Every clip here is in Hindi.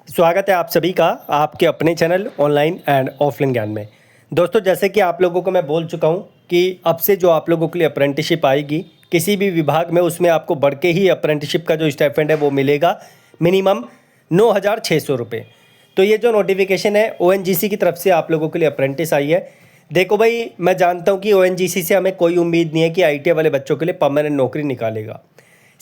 स्वागत है आप सभी का आपके अपने चैनल ऑनलाइन एंड ऑफलाइन ज्ञान में। दोस्तों, जैसे कि आप लोगों को मैं बोल चुका हूं कि अब से जो आप लोगों के लिए अप्रेंटिसशिप आएगी किसी भी विभाग में, उसमें आपको बढ़ के ही अप्रेंटिसशिप का जो स्टाइपेंड है वो मिलेगा मिनिमम 9,600 रुपये। तो ये जो नोटिफिकेशन है ONGC की तरफ से आप लोगों के लिए अप्रेंटिस आई है। देखो भाई, मैं जानता हूँ कि ONGC से हमें कोई उम्मीद नहीं है कि ITI वाले बच्चों के लिए परमानेंट नौकरी निकालेगा।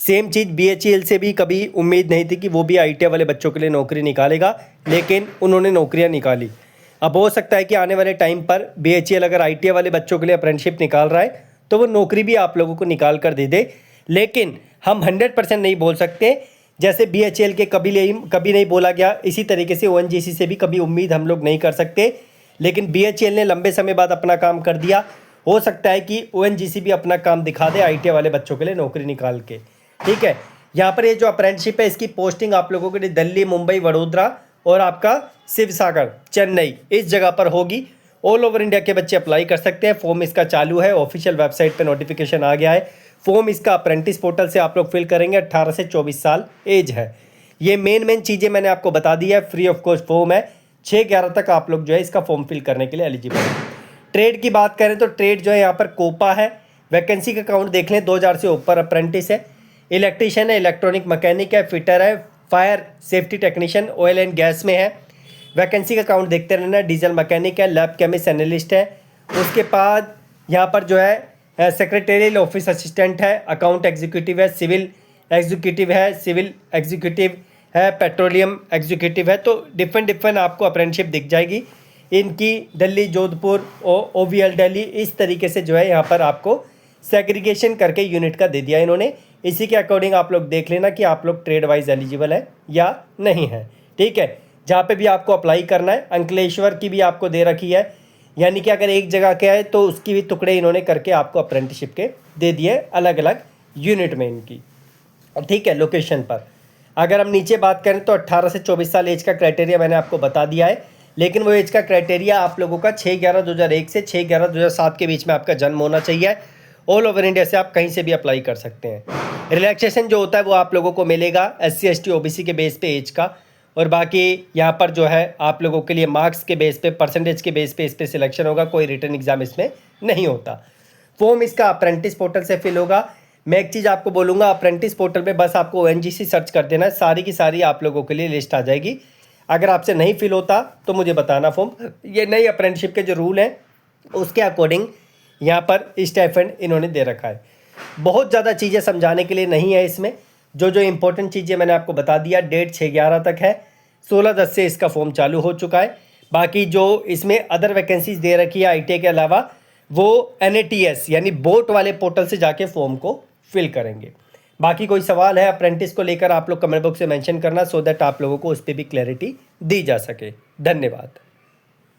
सेम चीज़ BHEL से भी कभी उम्मीद नहीं थी कि वो भी ITI वाले बच्चों के लिए नौकरी निकालेगा, लेकिन उन्होंने नौकरियां निकाली। अब हो सकता है कि आने वाले टाइम पर BHEL अगर ITI वाले बच्चों के लिए अप्रेंटिसशिप निकाल रहा है तो वो नौकरी भी आप लोगों को निकाल कर दे दे, लेकिन हम 100% नहीं बोल सकते। जैसे BHEL के कभी नहीं बोला गया, इसी तरीके से ONGC से भी कभी उम्मीद हम लोग नहीं कर सकते। लेकिन BHEL ने लंबे समय बाद अपना काम कर दिया। हो सकता है कि ONGC भी अपना काम दिखा दे ITI वाले बच्चों के लिए नौकरी निकाल के। ठीक है, यहाँ पर ये जो अप्रेंटिसशिप है इसकी पोस्टिंग आप लोगों के लिए दिल्ली, मुंबई, वडोदरा और आपका शिवसागर, चेन्नई, इस जगह पर होगी। ऑल ओवर इंडिया के बच्चे अप्लाई कर सकते हैं। फॉर्म इसका चालू है, ऑफिशियल वेबसाइट पे नोटिफिकेशन आ गया है। फॉर्म इसका अप्रेंटिस पोर्टल से आप लोग फिल करेंगे। 18 से 24 साल एज है। ये मेन चीज़ें मैंने आपको बता दी है। फ्री ऑफ कॉस्ट फॉर्म है। 6/11 तक आप लोग जो है इसका फॉर्म फिल करने के लिए एलिजिबल है। ट्रेड की बात करें तो ट्रेड जो है यहाँ पर कोपा है। वैकेंसी का काउंट देख लें, 2000 से ऊपर अप्रेंटिस है। इलेक्ट्रीशियन है, इलेक्ट्रॉनिक मैकेनिक है, फिटर है, fire safety technician, oil and gas में है। वैकेंसी का काउंट देखते रहना। डीजल मैकेनिक है, लैब केमिस्ट एनालिस्ट है। उसके बाद यहाँ पर जो है सेक्रेटेरियल ऑफिस असिस्टेंट है, अकाउंट एग्जीक्यूटिव है, सिविल एग्जीक्यूटिव है, पेट्रोलियम एग्जीक्यूटिव है। तो डिफरेंट आपको अप्रेंटिसशिप दिख जाएगी। इनकी दिल्ली, जोधपुर, OVL दिल्ली, इस तरीके से जो है यहाँ पर आपको सेग्रीगेशन करके यूनिट का दे दिया इन्होंने। इसी के अकॉर्डिंग आप लोग देख लेना कि आप लोग ट्रेड वाइज एलिजिबल है या नहीं है। ठीक है, जहाँ पे भी आपको अप्लाई करना है। अंकलेश्वर की भी आपको दे रखी है, यानी कि अगर एक जगह के है तो उसकी भी टुकड़े इन्होंने करके आपको अप्रेंटिसशिप के दे दिए अलग अलग यूनिट में इनकी। ठीक है, लोकेशन पर अगर हम नीचे बात करें तो 18 से 24 साल एज का क्राइटेरिया मैंने आपको बता दिया है, लेकिन वो एज का क्राइटेरिया आप लोगों का 6/11/2001 से 6/11/2007 के बीच में आपका जन्म होना चाहिए। ऑल ओवर इंडिया से आप कहीं से भी अप्लाई कर सकते हैं। रिलैक्सेशन जो होता है वो आप लोगों को मिलेगा SC ST OBC के बेस पे एज का, और बाकी यहाँ पर जो है आप लोगों के लिए मार्क्स के बेस पे, परसेंटेज के बेस पे इस पर सिलेक्शन होगा। कोई रिटर्न एग्जाम इसमें नहीं होता। फॉर्म इसका अप्रेंटिस पोर्टल से फिल होगा। मैं एक चीज़ आपको बोलूँगा, अप्रेंटिस पोर्टल पे बस आपको ONGC सर्च कर देना है, सारी की सारी आप लोगों के लिए लिस्ट आ जाएगी। अगर आपसे नहीं फिल होता तो मुझे बताना फॉर्म। ये नई अप्रेंटिसशिप के जो रूल हैं उसके अकॉर्डिंग यहाँ पर स्टाइपेंड इन्होंने दे रखा है। बहुत ज़्यादा चीज़ें समझाने के लिए नहीं है इसमें। जो इंपॉर्टेंट चीज़ें मैंने आपको बता दिया। डेट 6/11 तक है। 16/10 से इसका फॉर्म चालू हो चुका है। बाकी जो इसमें अदर वैकेंसीज दे रखी है ITI के अलावा, वो NATS यानी बोट वाले पोर्टल से जाके फॉर्म को फिल करेंगे। बाकी कोई सवाल है अप्रेंटिस को लेकर, आप लोग कमेंट बॉक्स में मेंशन करना, सो दैट आप लोगों को उस पर भी क्लैरिटी दी जा सके। धन्यवाद।